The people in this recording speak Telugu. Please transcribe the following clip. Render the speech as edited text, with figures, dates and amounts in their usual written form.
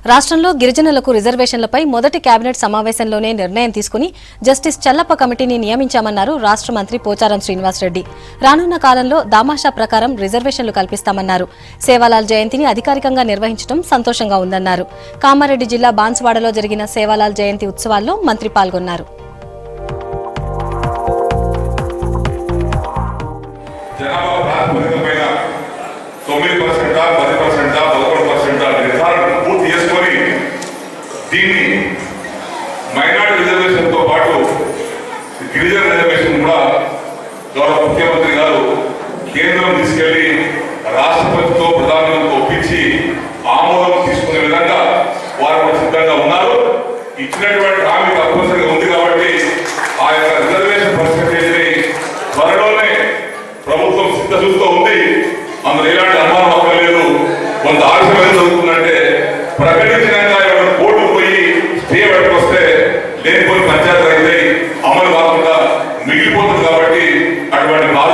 రాష్ట్రంలో గిరిజనులకు రిజర్వేషన్లపై మొదటి కేబినెట్ సమావేశంలోనే నిర్ణయం తీసుకుని జస్టిస్ చల్లప్ప కమిటీని నియమించామన్నారు రాష్ట్ర మంత్రి పోచారం శ్రీనివాసరెడ్డి. రానున్న కాలంలో దామాషా ప్రకారం రిజర్వేషన్లు కల్పిస్తామన్నారు. సేవాలాల్ జయంతిని అధికారికంగా నిర్వహించడం సంతోషంగా ఉందన్నారు. కామారెడ్డి జిల్లా బాన్సువాడలో జరిగిన సేవాలాల్ జయంతి ఉత్సవాల్లో మంత్రి పాల్గొన్నారు. దీన్ని మైనార్టీ రిజర్వేషన్ తో పాటు గిరిజన రిజర్వేషన్ కూడా గౌరవ ముఖ్యమంత్రి గారు కేంద్రం తీసుకెళ్లి రాష్ట్రపతితో ప్రధానమంత్రితో ఒప్పించి ఆమోదం తీసుకునే విధంగా వారు కూడా సిద్ధంగా ఉన్నారు. ఇచ్చినటువంటి హామీ తప్పనిసరిగా ఉంది కాబట్టి ఆ యొక్క రిజర్వేషన్ పర్సెంటేజ్ ని త్వరలోనే ప్రభుత్వం సిద్ధశుద్ధితో ఉంది. అందులో ఎలాంటి అనుమానం అక్కర్లేదు. కొంత ఆలస్యం జరుగుతుందంటే ప్రకటించినాక కోర్టు పోయి స్టే పట్టుకొస్తే లేనిపోయి పంచాయతీ అయితే అమలు కాకుండా మిగిలిపోతుంది కాబట్టి అటువంటి బాధ